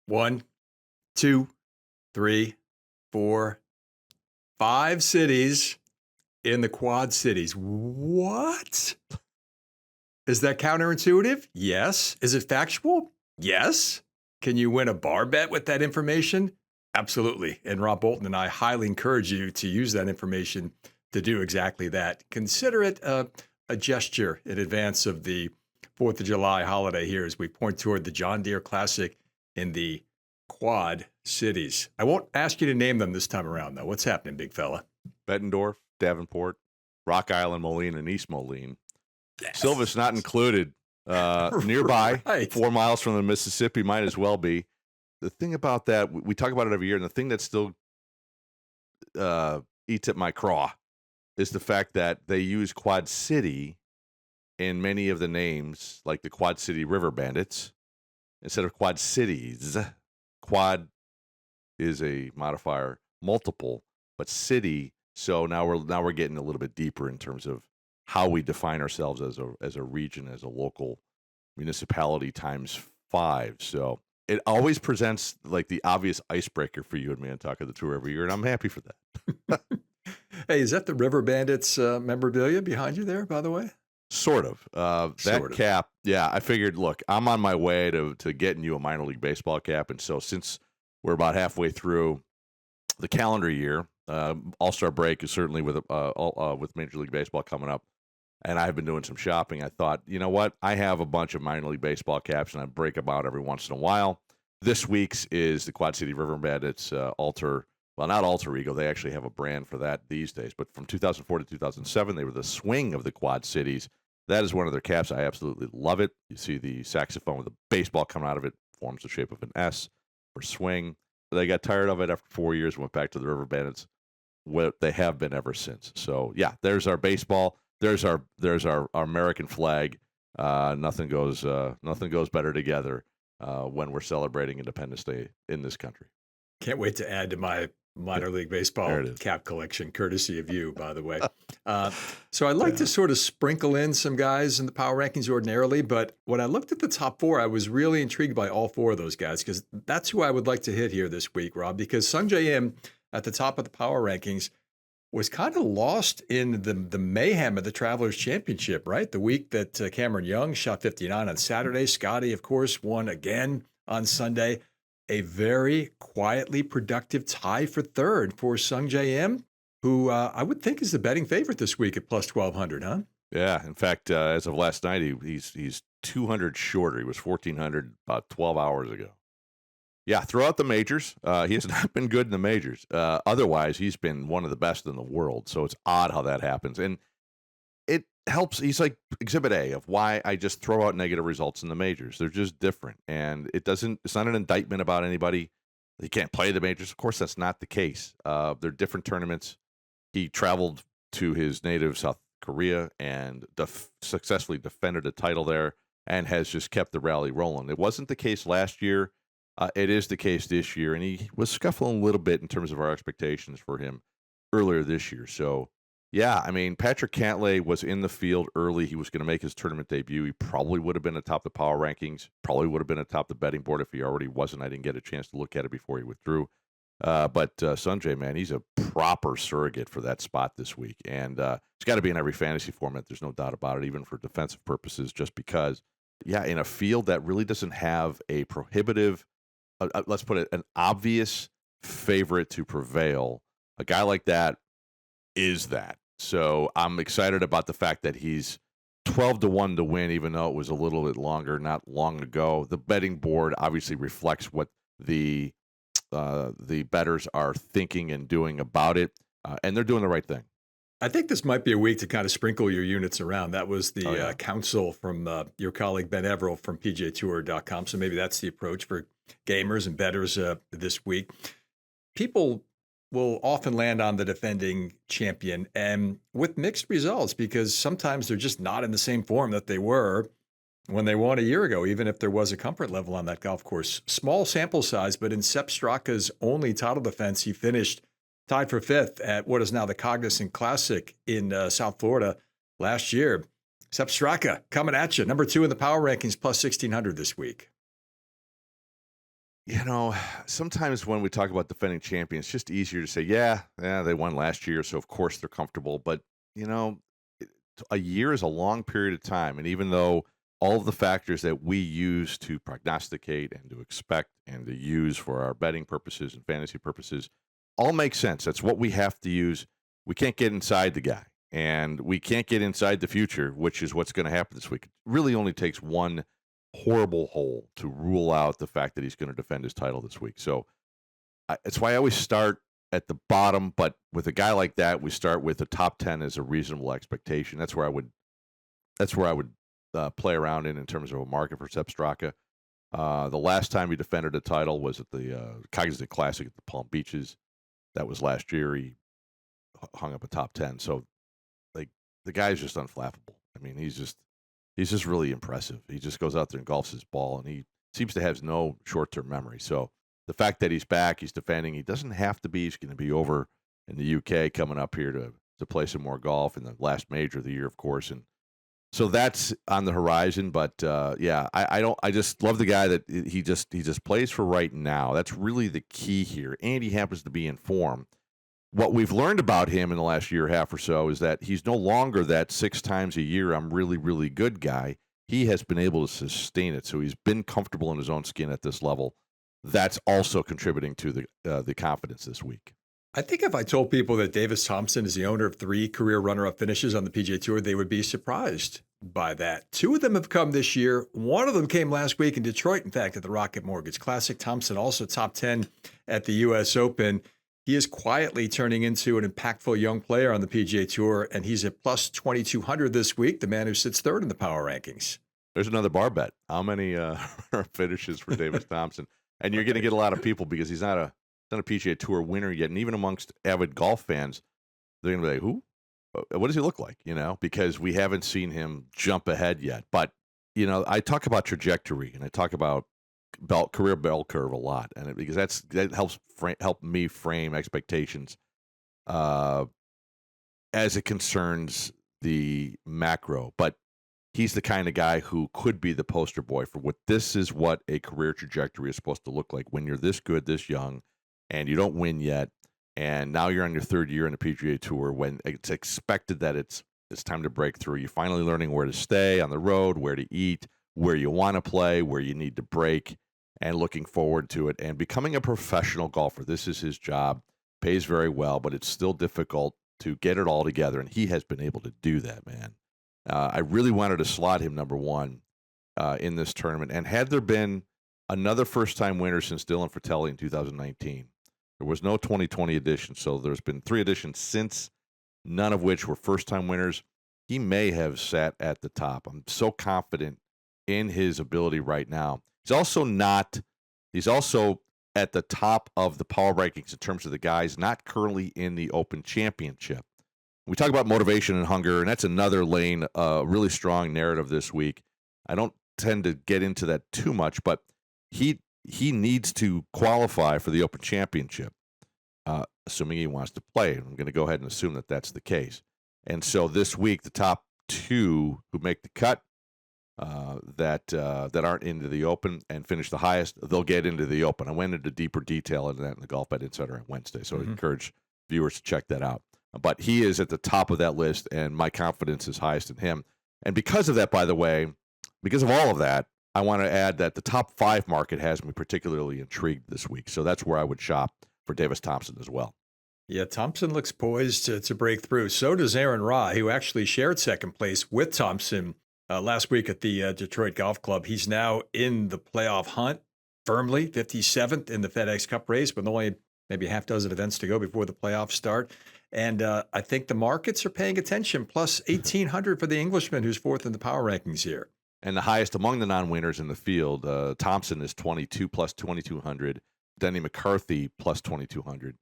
One, two, three, four, five cities in the Quad Cities. What? Is that counterintuitive? Yes. Is it factual? Yes. Can you win a bar bet with that information? Absolutely. And Rob Bolton and I highly encourage you to use that information to do exactly that. Consider it a gesture in advance of the 4th of July holiday here as we point toward the John Deere Classic in the Quad Cities. I won't ask you to name them this time around, though. What's happening, big fella? Bettendorf, Davenport, Rock Island, Moline, and East Moline. Yes. Silvis not included. Nearby, Right. 4 miles from the Mississippi, might as well be. The thing about that, we talk about it every year, and the thing that still eats at my craw is the fact that they use Quad City in many of the names, like the Quad City River Bandits, instead of Quad Cities. Quad is a modifier, multiple, but city. So now we're getting a little bit deeper in terms of how we define ourselves as a region, as a local municipality times 5. So it always presents like the obvious icebreaker for you and me on Talk of the Tour every year, and I'm happy for that. Hey, is that the River Bandits memorabilia behind you there, by the way? Sort of. That Sort of. cap, yeah, I figured, look, I'm on my way to getting you a minor league baseball cap, and so since we're about halfway through the calendar year, All-Star break is certainly with Major League Baseball coming up, and I've been doing some shopping. I thought, you know what? I have a bunch of minor league baseball caps, and I break them out every once in a while. This week's is the Quad City River Bandits not alter ego. They actually have a brand for that these days. But from 2004 to 2007, they were the swing of the Quad Cities. That is one of their caps. I absolutely love it. You see the saxophone with the baseball coming out of it, forms the shape of an S for swing. They got tired of it after 4 years, went back to the River Bandits. What they have been ever since. So yeah, there's our baseball. There's our American flag. Nothing goes better together when we're celebrating Independence Day in this country. Can't wait to add to my minor league baseball cap collection, courtesy of you, by the way. So I like to sort of sprinkle in some guys in the power rankings ordinarily, but when I looked at the top 4, I was really intrigued by all 4 of those guys because that's who I would like to hit here this week, Rob, because Sungjae Im at the top of the power rankings was kind of lost in the mayhem of the Travelers Championship, right? The week that Cameron Young shot 59 on Saturday. Scotty, of course, won again on Sunday. A very quietly productive tie for third for Sungjae Im, who I would think is the betting favorite this week at plus 1,200, huh? Yeah. In fact, as of last night, he's 200 shorter. He was 1,400 about 12 hours ago. Yeah, throughout the majors, he has not been good in the majors. Otherwise, he's been one of the best in the world. So it's odd how that happens. And it helps. He's like exhibit A of why I just throw out negative results in the majors. They're just different. And it's not an indictment about anybody. He can't play the majors. Of course, that's not the case. They're different tournaments. He traveled to his native South Korea and successfully defended a title there and has just kept the rally rolling. It wasn't the case last year. It is the case this year, and he was scuffling a little bit in terms of our expectations for him earlier this year. So, yeah, I mean, Patrick Cantlay was in the field early. He was going to make his tournament debut. He probably would have been atop the power rankings, probably would have been atop the betting board if he already wasn't. I didn't get a chance to look at it before he withdrew. But Sungjae, man, he's a proper surrogate for that spot this week. And he's got to be in every fantasy format. There's no doubt about it, even for defensive purposes, just because, yeah, in a field that really doesn't have a prohibitive let's put it, an obvious favorite to prevail. A guy like that is that. So I'm excited about the fact that he's 12-1 to win, even though it was a little bit longer, not long ago. The betting board obviously reflects what the bettors are thinking and doing about it, and they're doing the right thing. I think this might be a week to kind of sprinkle your units around. That was the counsel from your colleague Ben Everill from PGATour.com. So maybe that's the approach for gamers and bettors this week. People will often land on the defending champion and with mixed results because sometimes they're just not in the same form that they were when they won a year ago, even if there was a comfort level on that golf course. Small sample size, but in Sepp Straka's only title defense, he finished tied for 5th at what is now the Cognizant Classic in South Florida last year. Sepp Straka coming at you, number 2 in the power rankings, plus 1,600 this week. sometimes when we talk about defending champions, it's just easier to say, yeah, they won last year, so of course they're comfortable. But, a year is a long period of time. And even though all of the factors that we use to prognosticate and to expect and to use for our betting purposes and fantasy purposes all make sense. That's what we have to use. We can't get inside the guy, and we can't get inside the future, which is what's going to happen this week. It really only takes one horrible hole to rule out the fact that he's going to defend his title this week. So it's why I always start at the bottom, but with a guy like that, we start with the top 10 as a reasonable expectation. That's where I would play around in terms of a market for Sepp Straka. The last time he defended a title was at the Golfbet Classic at the Palm Beaches. That was last year. He hung up a top 10. So, like, the guy's just unflappable. I mean, he's just really impressive. He just goes out there and golfs his ball, and he seems to have no short-term memory. So the fact that he's back, he's defending, he doesn't have to be. He's going to be over in the UK coming up here to play some more golf in the last major of the year, of course. And so that's on the horizon. But I just love the guy that he just plays for right now. That's really the key here. And he happens to be in form. What we've learned about him in the last year and a half or so is that he's no longer that 6 times a year I'm really, really good guy. He has been able to sustain it. So he's been comfortable in his own skin at this level. That's also contributing to the confidence this week. I think if I told people that Davis Thompson is the owner of 3 career runner-up finishes on the PGA Tour, they would be surprised by that. 2 of them have come this year. 1 of them came last week in Detroit, in fact, at the Rocket Mortgage Classic. Thompson also top 10 at the U.S. Open. He is quietly turning into an impactful young player on the PGA Tour, and he's at plus 2,200 this week, the man who sits 3rd in the power rankings. There's another bar bet. How many finishes for Davis Thompson? And you're going to get a lot of people because he's not a PGA Tour winner yet. And even amongst avid golf fans, they're going to be like, who? What does he look like? Because we haven't seen him jump ahead yet. But, I talk about trajectory and I talk about career bell curve a lot. And because that helps help me frame expectations as it concerns the macro. But he's the kind of guy who could be the poster boy for this is what a career trajectory is supposed to look like when you're this good, this young, and you don't win yet. And now you're on your 3rd year in the PGA Tour when it's expected that it's time to break through. You're finally learning where to stay on the road, where to eat, where you want to play, where you need to break, and looking forward to it and becoming a professional golfer. This is his job, pays very well, but it's still difficult to get it all together. And he has been able to do that, man. I really wanted to slot him number 1 in this tournament. And had there been another first-time winner since Dylan Fratelli in 2019, there was no 2020 edition, so there's been 3 editions since, none of which were first-time winners. He may have sat at the top. I'm so confident in his ability right now. He's also at the top of the power rankings in terms of the guys not currently in the Open Championship. We talk about motivation and hunger, and that's another lane, really strong narrative this week. I don't tend to get into that too much, but he needs to qualify for the Open Championship, assuming he wants to play. I'm going to go ahead and assume that that's the case. And so this week, the top 2 who make the cut that aren't into the Open and finish the highest, they'll get into the Open. I went into deeper detail into that in the Golfbet Insider on Wednesday, so I encourage viewers to check that out. But he is at the top of that list, and my confidence is highest in him. And because of that, by the way, because of all of that, I want to add that the top 5 market has me particularly intrigued this week. So that's where I would shop for Davis Thompson as well. Yeah, Thompson looks poised to break through. So does Aaron Ra, who actually shared 2nd place with Thompson last week at the Detroit Golf Club. He's now in the playoff hunt firmly, 57th in the FedEx Cup race, with only maybe a half dozen events to go before the playoffs start. And I think the markets are paying attention, plus 1,800 for the Englishman, who's 4th in the power rankings here. And the highest among the non-winners in the field, Thompson is 22 plus 2,200, Denny McCarthy plus 2,200,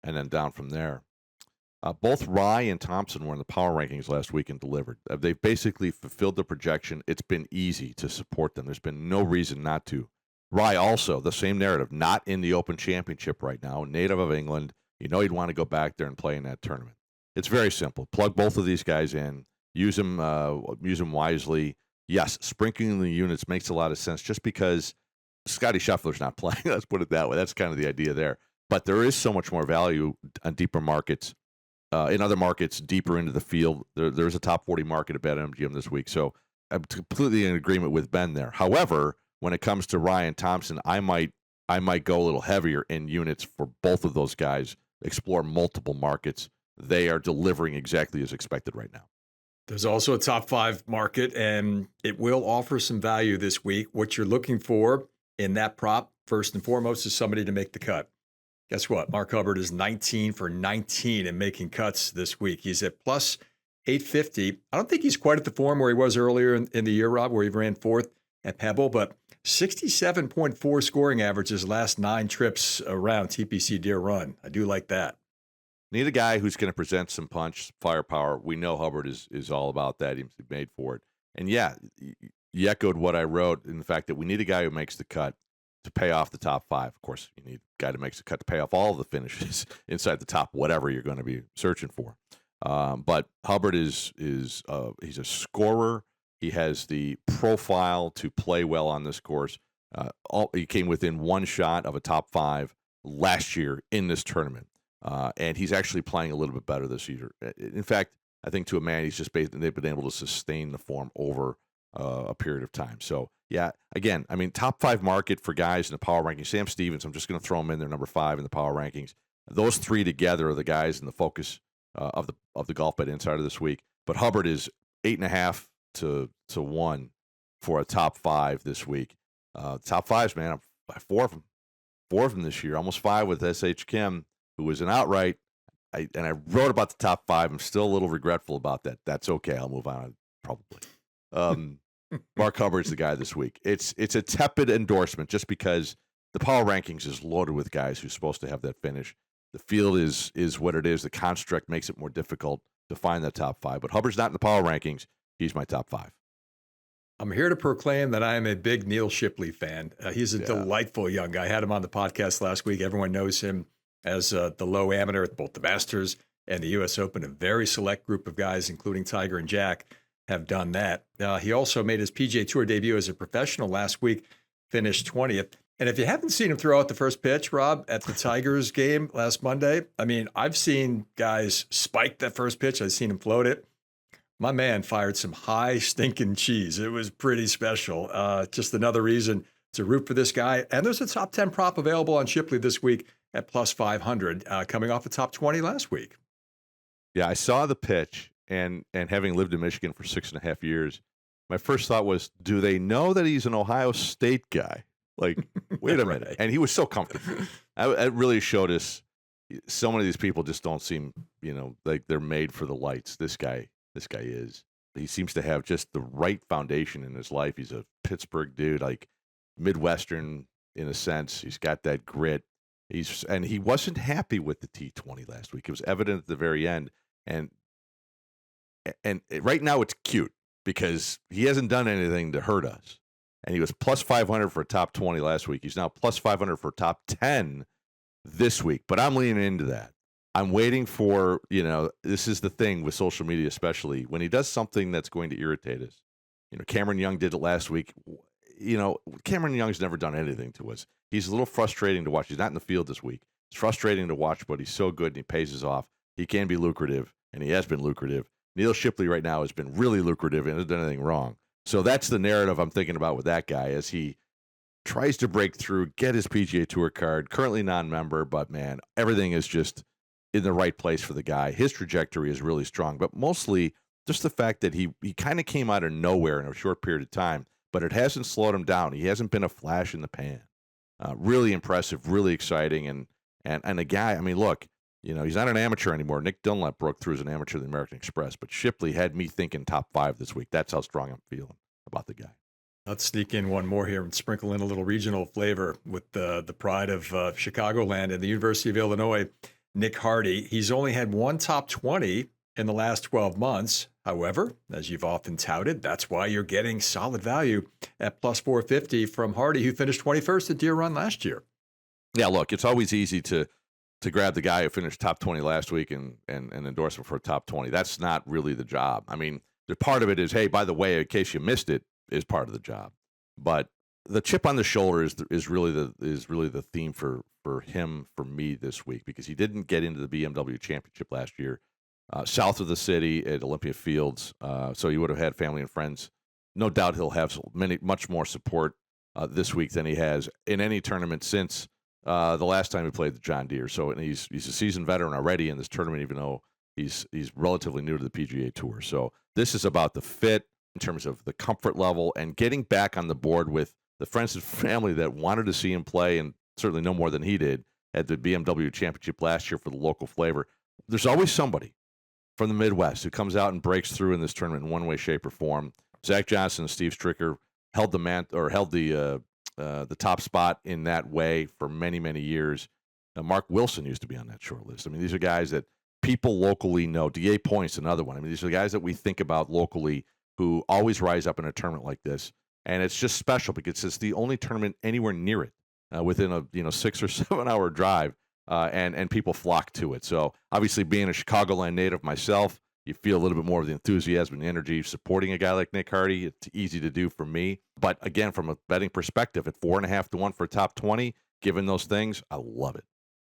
and then down from there. Both Rye and Thompson were in the power rankings last week and delivered. They've basically fulfilled the projection. It's been easy to support them. There's been no reason not to. Rye also, the same narrative, not in the Open Championship right now, native of England. You'd want to go back there and play in that tournament. It's very simple. Plug both of these guys in. Use them wisely. Yes, sprinkling the units makes a lot of sense just because Scotty Scheffler's not playing. Let's put it that way. That's kind of the idea there. But there is so much more value on deeper markets. In other markets, deeper into the field, there's a top 40 market at BetMGM this week. So I'm completely in agreement with Ben there. However, when it comes to Ryan Thompson, I might go a little heavier in units for both of those guys, explore multiple markets. They are delivering exactly as expected right now. There's also a top 5 market, and it will offer some value this week. What you're looking for in that prop, first and foremost, is somebody to make the cut. Guess what? Mark Hubbard is 19 for 19 in making cuts this week. He's at plus 850. I don't think he's quite at the form where he was earlier in the year, Rob, where he ran 4th at Pebble, but 67.4 scoring average his last 9 trips around TPC Deere Run. I do like that. Need a guy who's going to present some punch, firepower. We know Hubbard is all about that. He's made for it. And yeah, you echoed what I wrote in the fact that we need a guy who makes the cut to pay off the top 5. Of course, you need a guy that makes the cut to pay off all of the finishes inside the top, whatever you're going to be searching for. But Hubbard he's a scorer. He has the profile to play well on this course. He came within 1 shot of a top 5 last year in this tournament. And he's actually playing a little bit better this year. In fact, I think to a man, they've been able to sustain the form over a period of time. So, yeah, again, I mean, top 5 market for guys in the power rankings. Sam Stevens, I'm just going to throw him in there, number 5 in the power rankings. Those 3 together are the guys in the focus of the Golfbet Insider this week. But Hubbard is 8.5 to 1 for a top 5 this week. Top 5s, man, I'm 4 of them. 4 of them this year, almost 5 with S.H. Kim, who was an outright. I wrote about the top 5. I'm still a little regretful about that. That's okay. I'll move on probably. Mark Hubbard's the guy this week. It's a tepid endorsement just because the power rankings is loaded with guys who's supposed to have that finish. The field is what it is. The construct makes it more difficult to find that top 5. But Hubbard's not in the power rankings. He's my top 5. I'm here to proclaim that I am a big Neil Shipley fan. He's a delightful young guy. I had him on the podcast last week. Everyone knows him as the low amateur at both the Masters and the U.S. Open. A very select group of guys, including Tiger and Jack, have done that. He also made his PGA Tour debut as a professional last week, finished 20th. And if you haven't seen him throw out the first pitch, Rob, at the Tigers game last Monday, I mean, I've seen guys spike that first pitch. I've seen him float it. My man fired some high stinking cheese. It was pretty special. Just another reason to root for this guy. And there's a top 10 prop available on Shipley this week at plus 500, coming off a top 20 last week. Yeah, I saw the pitch, and having lived in Michigan for 6.5 years, my first thought was, do they know that he's an Ohio State guy? Like, wait a minute. Right. And he was so comfortable. It really showed us so many of these people just don't seem, like they're made for the lights. This guy is. He seems to have just the right foundation in his life. He's a Pittsburgh dude, like Midwestern in a sense. He's got that grit. And he wasn't happy with the T20 last week. It was evident at the very end. And right now it's cute because he hasn't done anything to hurt us. And he was plus 500 for a top 20 last week. He's now plus 500 for top 10 this week. But I'm leaning into that. I'm waiting for, this is the thing with social media, especially when he does something that's going to irritate us. Cameron Young did it last week. Cameron Young's never done anything to us. He's a little frustrating to watch. He's not in the field this week. It's frustrating to watch, but he's so good and he pays us off. He can be lucrative, and he has been lucrative. Neil Shipley right now has been really lucrative and hasn't done anything wrong. So that's the narrative I'm thinking about with that guy as he tries to break through, get his PGA Tour card, currently non-member, but man, everything is just in the right place for the guy. His trajectory is really strong, but mostly just the fact that he kind of came out of nowhere in a short period of time, but it hasn't slowed him down. He hasn't been a flash in the pan. Really impressive, really exciting, and a guy, I mean, look, he's not an amateur anymore. Nick Dunlap broke through as an amateur in the American Express, but Shipley had me thinking top 5 this week. That's how strong I'm feeling about the guy. Let's sneak in one more here and sprinkle in a little regional flavor with the pride of Chicagoland and the University of Illinois, Nick Hardy. He's only had one top 20 in the last 12 months. However, as you've often touted, that's why you're getting solid value at plus 450 from Hardy, who finished 21st at Deere Run last year. Yeah, look, it's always easy to grab the guy who finished top 20 last week and endorse him for a top 20. That's not really the job. I mean, the part of it is, hey, by the way, in case you missed it, is part of the job. But the chip on the shoulder is really the theme for him, for me this week, because he didn't get into the BMW Championship last year, south of the city at Olympia Fields. So he would have had family and friends. No doubt he'll have much more support this week than he has in any tournament since the last time he played the John Deere. So he's a seasoned veteran already in this tournament, even though he's relatively new to the PGA Tour. So this is about the fit in terms of the comfort level and getting back on the board with the friends and family that wanted to see him play, and certainly no more than he did at the BMW Championship last year for the local flavor. There's always somebody from the Midwest who comes out and breaks through in this tournament in one way, shape, or form. Zach Johnson and Steve Stricker held the top spot in that way for many, many years. Mark Wilson used to be on that short list. I mean, these are guys that people locally know. D.A. Point's another one. I mean, these are the guys that we think about locally who always rise up in a tournament like this. And it's just special because it's the only tournament anywhere near it within a 6 or 7 hour drive, and people flock to it. So obviously, being a Chicagoland native myself, you feel a little bit more of the enthusiasm and the energy supporting a guy like Nick Hardy. It's easy to do for me. But again, from a betting perspective, at 4.5 to 1 for top 20, given those things, I love it.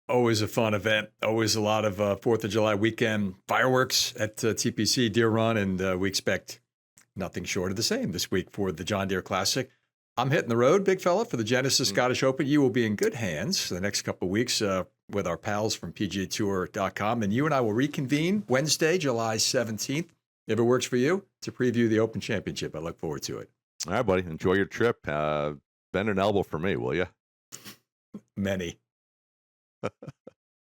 Always a fun event. Always a lot of 4th of July weekend fireworks at TPC Deer Run, and we expect nothing short of the same this week for the John Deere Classic. I'm hitting the road, big fella, for the Genesis Scottish Open. You will be in good hands the next couple of weeks with our pals from PGA TOUR.com. And you and I will reconvene Wednesday, July 17th, if it works for you, to preview the Open Championship. I look forward to it. All right, buddy. Enjoy your trip. Bend an elbow for me, will you? Many.